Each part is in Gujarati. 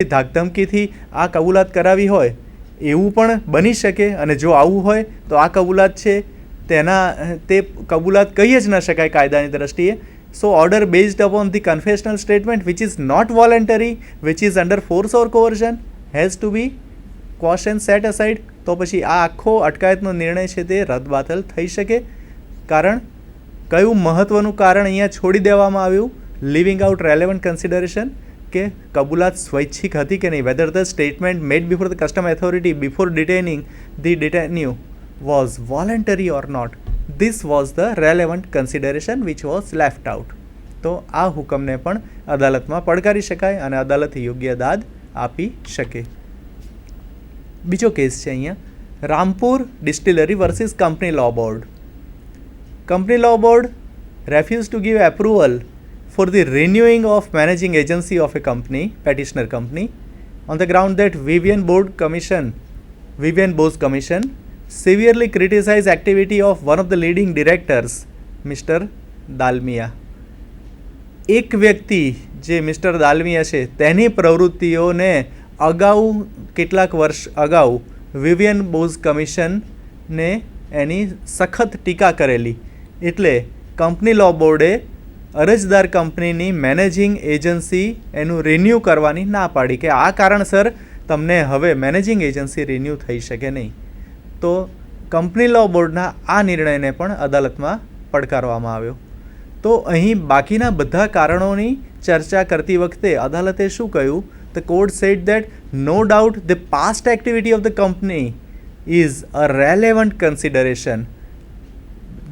ધાકધમકીથી આ કબૂલાત કરાવી હોય એવું પણ બની શકે, અને જો આવું હોય તો આ કબૂલાત છે તે કબૂલાત કહી જ ન શકાય કાયદાની દ્રષ્ટિએ. So order based upon the confessional statement which is not voluntary, which is under force or coercion has to be question set aside. તો પછી આ આખો અટકાયતનો નિર્ણય છે તે રદબાતલ થઈ શકે. કારણ કયું મહત્ત્વનું કારણ અહીંયા છોડી દેવામાં આવ્યું, લિવિંગ આઉટ રેલેવન્ટ કન્સિડરેશન, કે કબૂલાત સ્વૈચ્છિક હતી કે નહીં, whether the statement made before the custom authority before detaining the detenu was voluntary or not. This was the relevant consideration which was left out. તો આ હુકમને પણ અદાલતમાં પડકારી શકાય અને અદાલત યોગ્ય દાદ આપી શકે. બીજો કેસ છે અહીંયા Rampur distillery versus company law board. Company law board refused to give approval for the renewing of managing agency of a company, petitioner company, on the ground that Vivian Bose Commission severely criticized activity of one of the leading directors, Mr. Dalmia. એક વ્યક્તિ જે મિસ્ટર દાલમિયા છે તેની પ્રવૃત્તિઓને અગાઉ કેટલાક વર્ષ અગાઉ વિવિયન બોઝ કમિશનને એની સખત ટીકા કરેલી. એટલે કંપની લો બોર્ડે અરજદાર કંપનીની મેનેજિંગ એજન્સી એનું રિન્યૂ કરવાની ના પાડી કે આ કારણસર તમને હવે મેનેજિંગ એજન્સી રિન્યૂ થઈ શકે નહીં. તો કંપની લો બોર્ડના આ નિર્ણયને પણ અદાલતમાં પડકારવામાં આવ્યો. તો અહીં બાકીના બધા કારણોની ચર્ચા કરતી વખતે અદાલતે શું કહ્યું? The court said that no doubt the past activity of the company is a relevant consideration.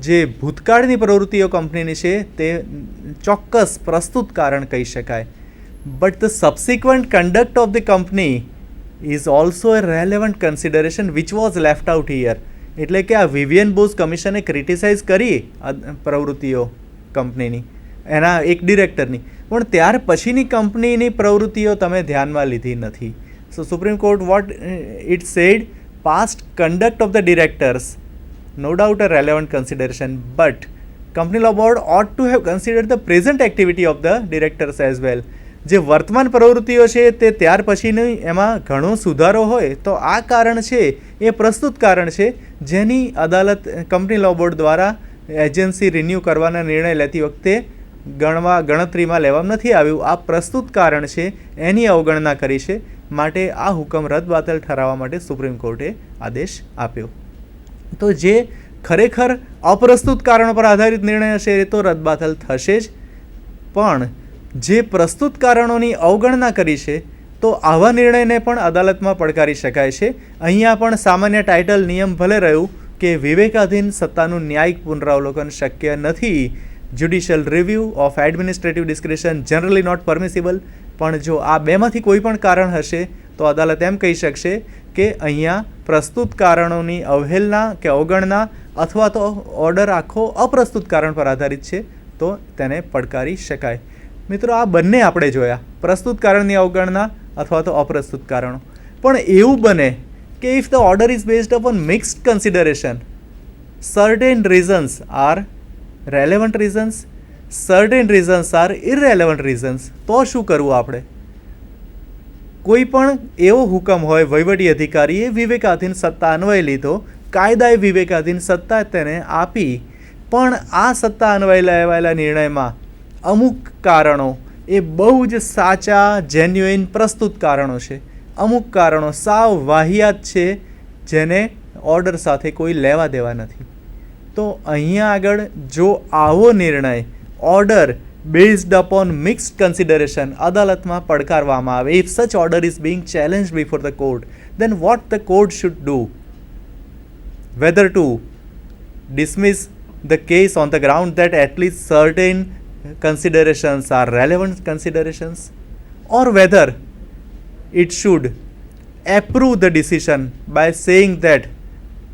જે ભૂતકાળની પ્રવૃત્તિઓ કંપનીની છે તે ચોક્કસ પ્રસ્તુત કારણ કહી શકાય. But the subsequent conduct of the company is also a relevant consideration which was left out here. એટલે કે આ વિવિયન બોઝ કમિશને ક્રિટિસાઇઝ કરી પ્રવૃત્તિઓ કંપનીની, એના એક ડિરેક્ટરની, પણ ત્યાર પછીની કંપનીની પ્રવૃત્તિઓ તમે ધ્યાનમાં લીધી નથી. So Supreme Court what it said, past conduct of the directors no doubt a relevant consideration, but company law board ought to have considered the present activity of the directors as well. જે વર્તમાન પ્રવૃત્તિઓ છે તે ત્યાર પછીની એમાં ઘણો સુધારો હોય તો આ કારણ છે એ પ્રસ્તુત કારણ છે જેની અદાલત કંપની લો બોર્ડ દ્વારા એજન્સી રિન્યૂ કરવાના નિર્ણય લેતી વખતે ગણતરીમાં લેવામાં નથી આવ્યું. આ પ્રસ્તુત કારણ છે એની અવગણના કરી છે. માટે આ હુકમ રદબાતલ ઠરાવવા માટે સુપ્રીમ કોર્ટે આદેશ આપ્યો. તો જે ખરેખર અપ્રસ્તુત કારણો પર આધારિત નિર્ણય હશે એ તો રદબાતલ થશે જ, પણ જે પ્રસ્તુત કારણોની અવગણના કરી છે તો આવા નિર્ણયને પણ અદાલતમાં પડકારી શકાય છે. અહીંયા પણ સામાન્ય ટાઇટલ નિયમ ભલે રહ્યું કે વિવેકાધીન સત્તાનું ન્યાયિક પુનરાવલોકન શક્ય નથી, judicial review of administrative discretion generally not permissible, પણ જો આ બેમાંથી કોઈ પણ કારણ હશે તો અદાલત એમ કહી શકશે કે અહીંયા પ્રસ્તુત કારણોની અવહેલના કે અવગણના અથવા તો ઓર્ડર આખો અપ્રસ્તુત કારણ પર આધારિત છે તો તેને પડકારી શકાય. મિત્રો, આ બંને આપણે જોયા, પ્રસ્તુત કારણની અવગણના અથવા તો અપ્રસ્તુત કારણો. પણ એવું બને કે if the order is based upon mixed consideration, certain reasons are relevant reasons, certain reasons are irrelevant reasons, તો શું કરવું આપણે? કોઈ પણ એવો હુકમ હોય વહીવટી અધિકારીએ વિવેકાધીન સત્તા અન્વયે લીધો, કાયદાએ વિવેકાધીન સત્તા તેને આપી, પણ આ સત્તા અન્વયે લેવાયેલા નિર્ણયમાં અમુક કારણો એ બહુ જ સાચા જેન્યુઇન પ્રસ્તુત કારણો છે, અમુક કારણો સાવ વાહિયાત છે જેને ઓર્ડર સાથે કોઈ લેવા દેવા નથી. તો અહીંયા આગળ જો આવો નિર્ણય order based upon mixed consideration અદાલતમાં પડકારવામાં આવે, if such order is being challenged before the court, then what the court should do? Whether to dismiss the case on the ground that at least certain considerations are relevant considerations, or whether it should approve the decision by saying that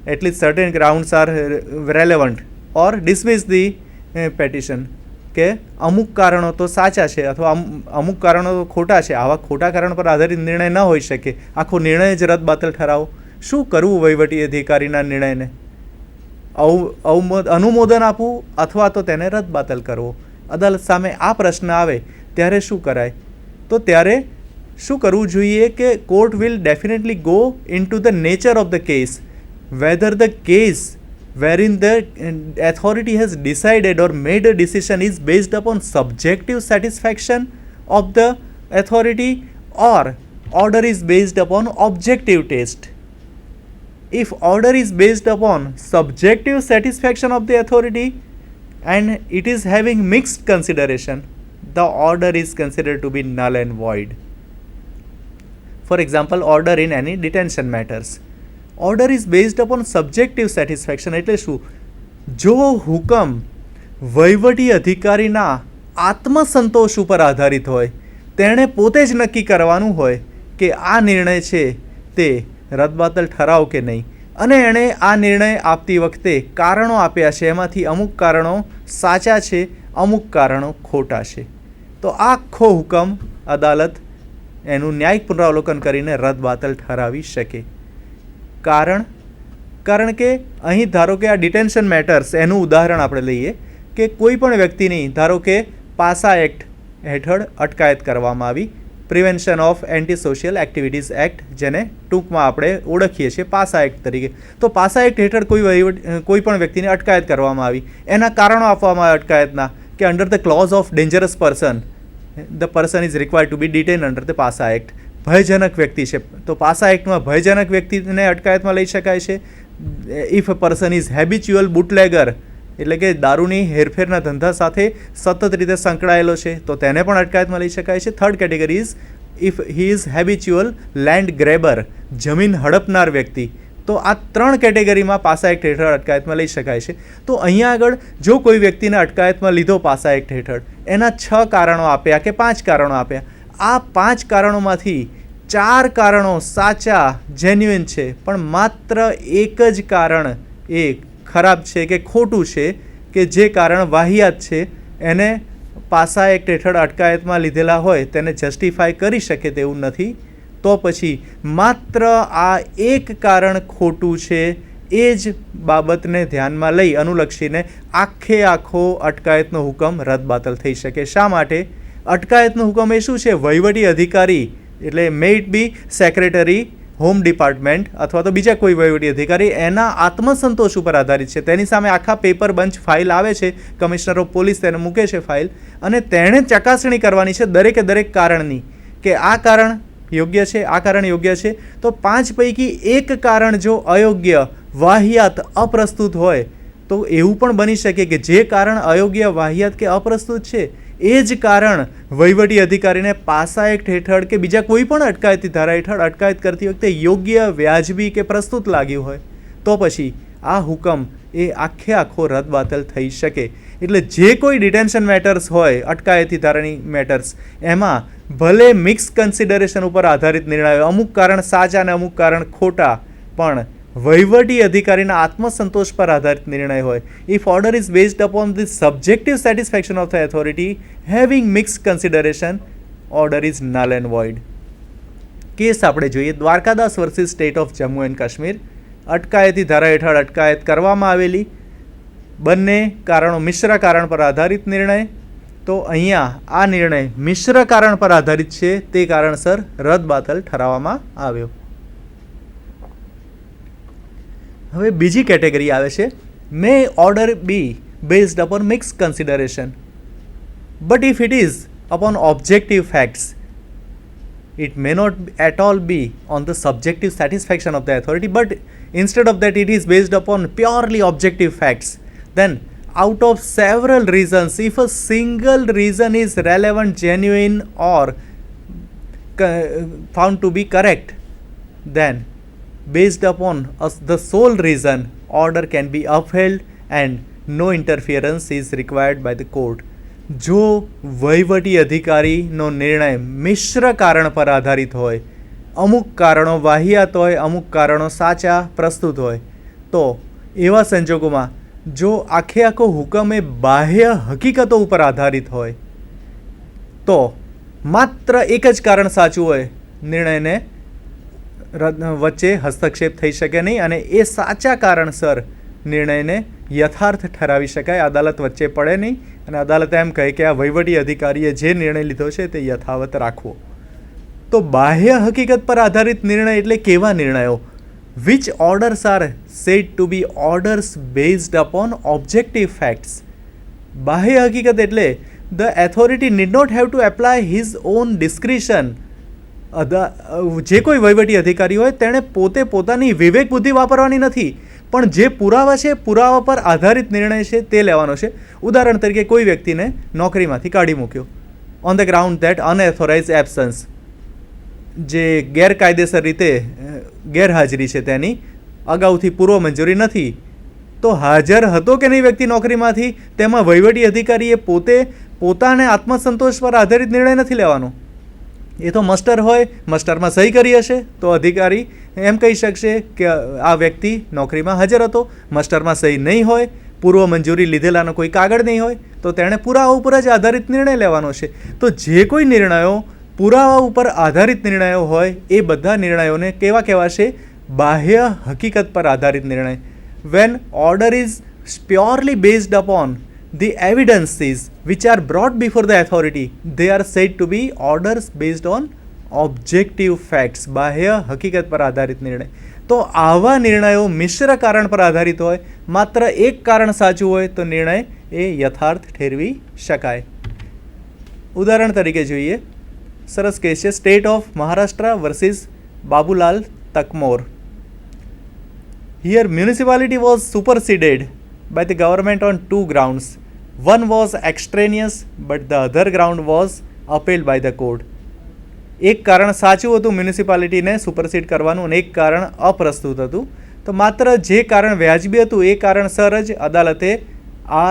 at least certain grounds are relevant, or dismiss the petition કે અમુક કારણો તો સાચા છે અથવા અમુક કારણો તો ખોટા છે. આવા ખોટા કારણ પર આધારિત નિર્ણય ન હોઈ શકે, આખો નિર્ણય જ રદબાતલ ઠરાવો. શું કરવું વહીવટી અધિકારીના નિર્ણયને? અનુમોદન આપવું અથવા તો તેને રદબાતલ કરવો? અદાલત સામે આ પ્રશ્ન આવે ત્યારે શું કરાય? તો ત્યારે શું કરવું જોઈએ કે court will definitely go in to the nature of the case, whether the case wherein the authority has decided or made a decision is based upon subjective satisfaction of the authority or order is based upon objective taste. If order is based upon subjective satisfaction of the authority and it is having mixed consideration, the order is considered to be null and void. For example, order in any detention matters. Order is based upon subjective satisfaction એટલે શું? જો હુકમ વહીવટી અધિકારીના આત્મસંતોષ ઉપર આધારિત હોય, તેણે પોતે જ નક્કી કરવાનું હોય કે આ નિર્ણય છે તે રદબાતલ ઠરાવ કે નહીં, અને એણે આ નિર્ણય આપતી વખતે કારણો આપ્યા છે, એમાંથી અમુક કારણો સાચા છે, અમુક કારણો ખોટા છે, તો આખો હુકમ અદાલત એનું ન્યાયિક પુનરાવલોકન કરીને રદબાતલ ઠરાવી શકે. કારણ કે અહીં ધારો કે આ ડિટેન્શન મેટર્સ, એનું ઉદાહરણ આપણે લઈએ કે કોઈ પણ વ્યક્તિની ધારો કે પાસા એક્ટ હેઠળ અટકાયત કરવામાં આવી, prevention of anti social activities act, જેને ટૂંકમાં આપણે ઓળખીએ છીએ પાસા એક્ટ તરીકે. તો પાસા એક્ટ હેઠળ કોઈ પણ વ્યક્તિને અટકાયત કરવામાં આવી, એના કારણો આપવામાં આવે અટકાયતના કે under the clause of dangerous person the person is required to be detain under the PASA act. ભયજનક વ્યક્તિ છે તો પાસા એક્ટમાં ભયજનક વ્યક્તિને અટકાયતમાં લઈ શકાય છે. If a person is habitual bootlegger, એટલે કે દારૂની હેરફેરના ધંધા સાથે સતત રીતે સંકળાયેલો છે તો તેને પણ અટકાયતમાં લઈ શકાય છે. Third category is if he is habitual land grabber, જમીન હડપનાર વ્યક્તિ. તો આ 3 કેટેગરીમાં પાસા એક્ટ હેઠળ અટકાયતમાં લઈ શકાય છે. તો અહીંયા આગળ જો કોઈ વ્યક્તિને અટકાયતમાં લીધો પાસા એક્ટ હેઠળ, એના 6 કારણો આપ્યા કે 5 કારણો આપ્યા, આ 5 કારણોમાંથી 4 કારણો સાચા જેન્યુઇન છે, પણ માત્ર એક જ કારણ એ ખરાબ છે કે ખોટું છે, કે જે કારણ વાહિયાત છે, એને પાસા એક્ટ હેઠળ અટકાયતમાં લીધેલા હોય તેને જસ્ટિફાય કરી શકે તેવું નથી. તો પછી માત્ર આ એક કારણ ખોટું છે એ જ બાબતને ધ્યાનમાં લઈ અનુલક્ષીને આખો અટકાયતનો હુકમ રદબાતલ થઈ શકે. શા માટે? અટકાયતનો હુકમ એ શું છે? વહીવટી અધિકારી, એટલે may it be secretary, home department અથવા તો બીજા કોઈ વહીવટી અધિકારી, એના આત્મસંતોષ ઉપર આધારિત છે. તેની સામે આખા પેપર બંચ ફાઇલ આવે છે, કમિશનર ઓફ પોલીસ તેને મૂકે છે ફાઇલ, અને તેણે ચકાસણી કરવાની છે દરેક કારણની કે આ કારણ યોગ્ય છે, આ કારણ યોગ્ય છે. તો 5 પૈકી એક કારણ જો અયોગ્ય, વાહિયાત, અપ્રસ્તુત હોય તો એવું પણ બની શકે કે જે કારણ અયોગ્ય, વાહિયાત કે અપ્રસ્તુત છે એ જ કારણ વહીવટી અધિકારીને પાસા એક્ટ હેઠળ કે બીજા કોઈ પણ અટકાયતી ધારા હેઠળ અટકાયત કરતી વખતે યોગ્ય, વ્યાજબી કે પ્રસ્તુત લાગ્યું હોય, તો પછી આ હુકમ એ આખો રદબાતલ થઈ શકે. એટલે જે કોઈ ડિટેન્શન મેટર્સ હોય, અટકાયતી ધારાની મેટર્સ, એમાં ભલે મિક્સ કન્સિડરેશન ઉપર આધારિત નિર્ણય હોય, અમુક કારણ સાચા અને અમુક કારણ ખોટા, પણ વહીવટી અધિકારીના આત્મસંતોષ પર આધારિત નિર્ણય હોય. If order is based upon the subjective satisfaction of the authority having mix consideration, order is null and void. Case આપણે જોઈએ, Dwarkadas versus state of Jammu and Kashmir. અટકાયતી ધારા હેઠળ અટકાયત કરવામાં આવેલી, બંને કારણો મિશ્ર કારણ પર આધારિત નિર્ણય. તો અહીંયા આ નિર્ણય મિશ્ર કારણ પર આધારિત છે, તે કારણસર રદબાતલ ઠરાવવામાં આવ્યો. હવે બીજી કેટેગરી આવે છે, may order be based upon mix consideration, but if it is upon objective facts, it may not at all be on the subjective satisfaction of the authority, but instead of that it is based upon purely objective facts. Then out of several reasons, if a single reason is relevant, genuine or found to be correct, then based upon the sole reason, order can be upheld and no interference is required by the court. જો વહીવટી અધિકારીનો નિર્ણય મિશ્ર કારણ પર આધારિત હોય, અમુક કારણો વાહિયાત હોય, અમુક કારણો સાચા પ્રસ્તુત હોય, તો એવા સંજોગોમાં જો આખો હુકમ એ બાહ્ય હકીકતો ઉપર આધારિત હોય તો માત્ર એક જ કારણ સાચું હોય, નિર્ણયને વચ્ચે હસ્તક્ષેપ થઈ શકે નહીં અને એ સાચા કારણસર નિર્ણયને યથાર્થ ઠરાવી શકાય, અદાલત વચ્ચે પડે નહીં અને અદાલત એમ કહે કે આ વહીવટી અધિકારીએ જે નિર્ણય લીધો છે તે યથાવત રાખવો. તો બાહ્ય હકીકત પર આધારિત નિર્ણય એટલે કેવા નિર્ણયો? Which orders are said to be orders based upon objective facts. બાહ્ય હકીકત એટલે the authority need not have to apply his own discretion. જે કોઈ વહીવટી અધિકારી હોય તેણે પોતે પોતાની વિવેક બુદ્ધિ વાપરવાની નથી, પણ જે પુરાવા છે પુરાવા પર આધારિત નિર્ણય છે તે લેવાનો છે. ઉદાહરણ તરીકે કોઈ વ્યક્તિને નોકરીમાંથી કાઢી મૂક્યો on the ground that unauthorise absence, જે ગેરકાયદેસર રીતે ગેરહાજરી છે તેની અગાઉથી પૂર્વ મંજૂરી નથી, તો હાજર હતો કે નહીં વ્યક્તિ નોકરીમાંથી, તેમાં વહીવટી અધિકારીએ પોતે પોતાને આત્મસંતોષ પર આધારિત નિર્ણય નથી લેવાનો. એ તો મસ્ટર હોય, મસ્ટરમાં સહી કરી હશે તો અધિકારી એમ કહી શકશે કે આ વ્યક્તિ નોકરીમાં હાજર હતો. મસ્ટરમાં સહી નહીં હોય, પૂર્વ મંજૂરી લીધેલાનો કોઈ કાગળ નહીં હોય, તો તેણે પુરાવા ઉપર જ આધારિત નિર્ણય લેવાનો છે. તો જે કોઈ નિર્ણયો પુરાવા ઉપર આધારિત નિર્ણયો હોય એ બધા નિર્ણયોને કેવા કહેવાશે? બાહ્ય હકીકત પર આધારિત નિર્ણય. When order is purely based upon the evidences which are brought before the authority, they are said to be orders based on objective facts. બાહ્ય હકીકત પર આધારિત નિર્ણય. તો આવા નિર્ણયો મિશ્ર કારણ પર આધારિત હોય, માત્ર એક કારણ સાચું હોય તો નિર્ણય એ યથાર્થ ઠેરવી શકાય. ઉદાહરણ તરીકે જોઈએ, સરસ કેસ છે state of Maharashtra versus Babulal Takmore. Here municipality was superseded by the government on two grounds. One was extraneous but the other ground was upheld by the court. એક કારણ સાચું હતું મ્યુનિસિપાલિટીને સુપરસીડ કરવાનું અને એક કારણ અપ્રસ્તુત હતું. તો માત્ર જે કારણ વ્યાજબી હતું એ કારણસર જ અદાલતે આ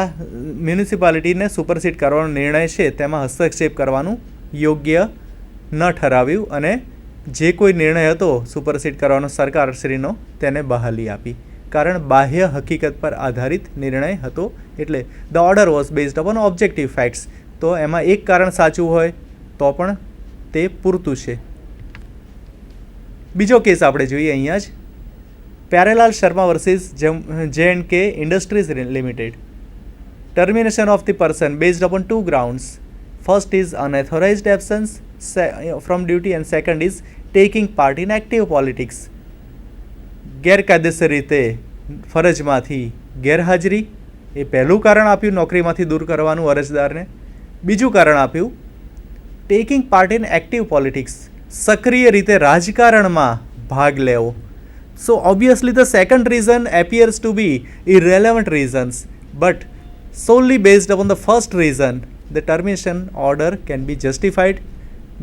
મ્યુનિસિપાલિટીને સુપરસીડ કરવાનો નિર્ણય છે તેમાં હસ્તક્ષેપ કરવાનું યોગ્ય ન ઠરાવ્યું અને જે કોઈ નિર્ણય હતો સુપરસીડ કરવાનો સરકારશ્રીનો તેને બહાલી આપી. કારણ બાહ્ય હકીકત પર આધારિત નિર્ણય હતો, એટલે the order was based upon objective facts. તો એમાં એક કારણ સાચું હોય તો પણ તે પૂરતું છે. બીજો કેસ આપણે જોઈએ અહીંયા જ, Pyarelal Sharma versus J&K industries limited. Termination of the person based upon two grounds. First is unauthorised absence from duty and second is taking part in active politics. ગેરકાયદેસર રીતે ફરજમાંથી ગેરહાજરી, એ પહેલું કારણ આપ્યું નોકરીમાંથી દૂર કરવાનું અરજદારને. બીજું કારણ આપ્યું taking part in active politics, સક્રિય રીતે રાજકારણમાં ભાગ લેવો. So obviously the second reason appears to be irrelevant reasons, but solely based upon the first reason the termination order can be justified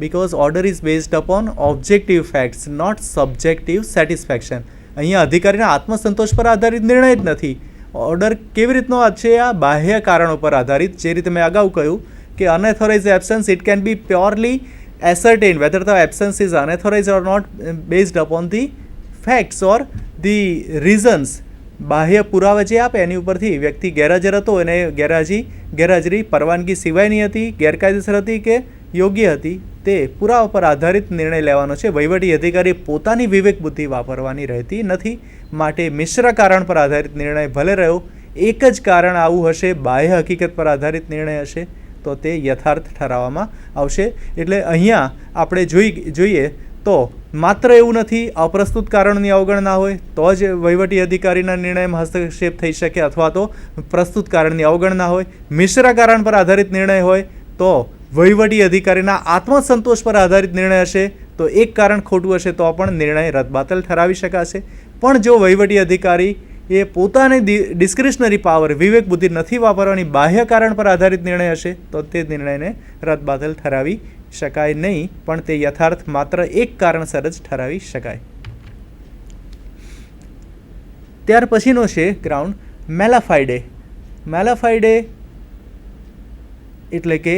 because order is based upon objective facts, not subjective satisfaction. અહીંયા અધિકારીના આત્મસંતોષ પર આધારિત નિર્ણય જ નથી. ઓર્ડર કેવી રીતનો છે? આ બાહ્ય કારણો પર આધારિત. જે રીતે મેં અગાઉ કહ્યું કે unauthorized absence, it can be purely ascertained whether the absence is unauthorized or not based upon the facts or the reasons. બાહ્ય પુરાવા જે આપે એની ઉપરથી વ્યક્તિ ગેરહાજર હતો અને ગેરહાજરી પરવાનગી સિવાયની હતી, ગેરકાયદેસર હતી કે યોગ્ય હતી, તે પુરાવા પર આધારિત નિર્ણય લેવાનો છે. વહીવટી અધિકારી પોતાની વિવેક બુદ્ધિ વાપરવાની રહેતી નથી. માટે મિશ્ર કારણ પર આધારિત નિર્ણય ભલે રહ્યો, એક જ કારણ આવું હશે, બાહ્ય હકીકત પર આધારિત નિર્ણય હશે, તો તે યથાર્થ ઠરાવવામાં આવશે. એટલે અહીંયા આપણે જોઈએ તો માત્ર એવું નથી અપ્રસ્તુત કારણની અવગણના હોય તો જ વહીવટી અધિકારીના નિર્ણયમાં હસ્તક્ષેપ થઈ શકે, અથવા તો પ્રસ્તુત કારણની અવગણના હોય, મિશ્ર કારણ પર આધારિત નિર્ણય હોય તો વહીવટી અધિકારીના આત્મસંતોષ પર આધારિત નિર્ણય હશે, તો એક કારણ ખોટું હશે તો પણ નિર્ણય રદબાતલ ઠરાવી શકાશે. પણ જો વહીવટી અધિકારી એ પોતાની ડિસ્ક્રિશનરી પાવર, વિવેક બુદ્ધિ નથી વાપરવાની, બાહ્ય કારણ પર આધારિત નિર્ણય હશે તો તે નિર્ણયને રદબાતલ ઠરાવી શકાય નહીં, પણ તે યથાર્થ માત્ર એક કારણસર જ ઠરાવી શકાય. ત્યાર પછીનો છે ગ્રાઉન્ડ મેલાફાઇડે. મેલાફાઇડે એટલે કે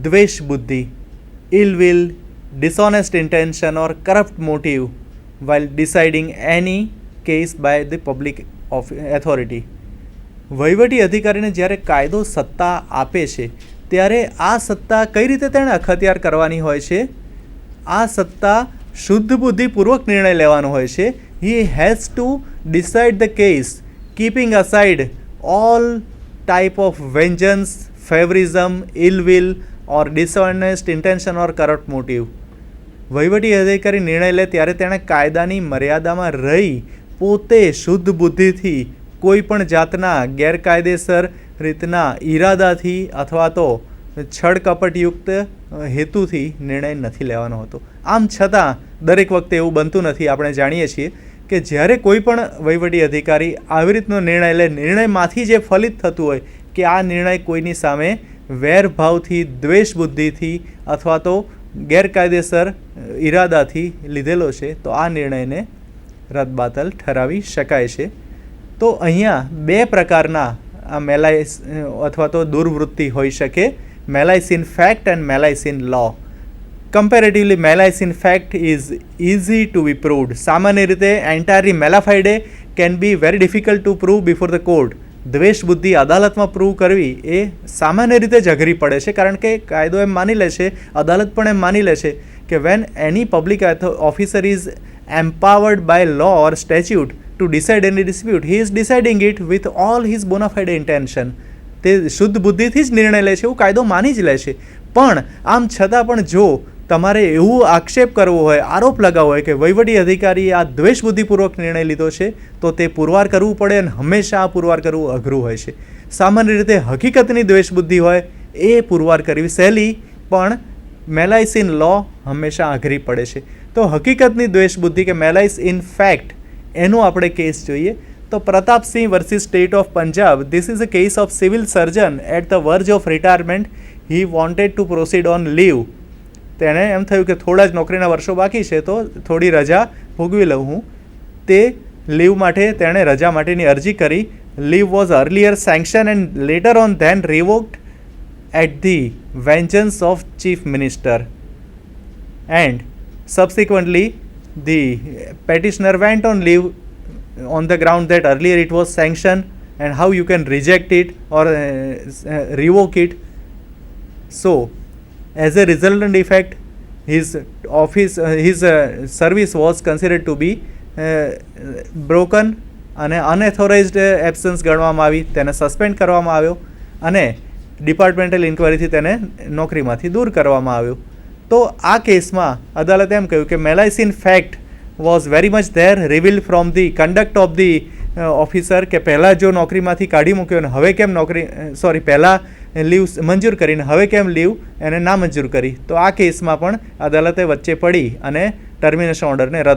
દ્વેષ બુદ્ધિ, ill will, dishonest intention or corrupt motive while deciding any case by the public authority. વહીવટી અધિકારીને જ્યારે કાયદો સત્તા આપે છે ત્યારે આ સત્તા કઈ રીતે તેણે અખત્યાર કરવાની હોય છે? આ સત્તા શુદ્ધ બુદ્ધિપૂર્વક નિર્ણય લેવાનો હોય છે. He has to decide the case keeping aside all type of vengeance, favouritism, ill will or dishonest intention or corrupt motive. વહીવટી અધિકારી નિર્ણય લે ત્યારે તેણે કાયદાની મર્યાદામાં રહી પોતે શુદ્ધ બુદ્ધિથી કોઈ પણ જાતના ગેરકાયદેસર રીતના ઈરાદાથી અથવા તો છળકપટયુક્ત હેતુથી નિર્ણય નથી લેવાનો હતો. આમ છતાં દરેક વખતે એવું બનતું નથી. આપણે જાણીએ છીએ કે જ્યારે કોઈ પણ વહીવટી અધિકારી આવી રીતનો નિર્ણય લે, નિર્ણયમાંથી જે ફલિત થતું હોય કે આ નિર્ણય કોઈની સામે વેરભાવથી, દ્વેષ બુદ્ધિથી અથવા તો ગેરકાયદેસર ઈરાદાથી લીધેલો છે, તો આ નિર્ણયને રદબાતલ ઠરાવી શકાય છે. તો અહીંયા બે પ્રકારના આ મેલાઇસ અથવા તો દુર્વૃત્તિ હોઈ શકે, malice in fact and malice in law. Comparatively malice in fact is easy to be proved. સામાન્ય રીતે entirely malafide can be very difficult to prove before the court. દ્વેષ બુદ્ધિ અદાલતમાં પ્રૂવ કરવી એ સામાન્ય રીતે જ અઘરી પડે છે, કારણ કે કાયદો એમ માની લે છે, અદાલત પણ એમ માની લે છે કે when any public officer is empowered by law or statute to decide any dispute, he is deciding it with all his bona fide intention. તે શુદ્ધ બુદ્ધિથી જ નિર્ણય લે છે, એવું કાયદો માની જ લે છે. પણ આમ છતાં પણ જો તમારે એવું આક્ષેપ કરવો હોય, આરોપ લગાવવો હોય કે વહીવટી અધિકારીએ આ દ્વેષબુદ્ધિપૂર્વક નિર્ણય લીધો છે, તો તે પુરવાર કરવું પડે અને હંમેશા આ પુરવાર કરવું અઘરું હોય છે. સામાન્ય રીતે હકીકતની દ્વેષબુદ્ધિ હોય એ પુરવાર કરવી સહેલી, પણ મેલાઇસ ઇન લો હંમેશા અઘરી પડે છે. તો હકીકતની દ્વેષબુદ્ધિ કે મેલાઇસ ઇન ફેક્ટ એનો આપણે કેસ જોઈએ તો Pratapsingh versus state of Punjab. This is a case of civil surgeon at the verge of retirement. He wanted to proceed on leave. તેણે એમ થયું કે થોડા જ નોકરીના વર્ષો બાકી છે તો થોડી રજા ભોગવી લઉં હું. તે લીવ માટે તેણે રજા માટેની અરજી કરી. Leave was earlier sanction and later on then revoked at the vengeance of chief minister and subsequently the petitioner went on leave on the ground that earlier it was sanctioned and how you can reject it or revoke it. So as a resultant effect his office his service was considered to be broken અને અનએથોરાઇઝડ એબ્સન્સ ગણવામાં આવી. તેને સસ્પેન્ડ કરવામાં આવ્યો અને ડિપાર્ટમેન્ટલ ઇન્ક્વાયરીથી તેને નોકરીમાંથી દૂર કરવામાં આવ્યો. તો આ કેસમાં અદાલતે એમ કહ્યું કે malice in fact was very much there, revealed from the conduct of the officer કે પહેલાં જો નોકરીમાંથી કાઢી મૂક્યો અને હવે કેમ પહેલાં લીવ મંજૂર કરીને હવે કેમ લીવ એને ના મંજૂર કરી. તો આ કેસમાં પણ અદાલતે વચ્ચે પડી અને ટર્મિનેશન ઓર્ડરને રદ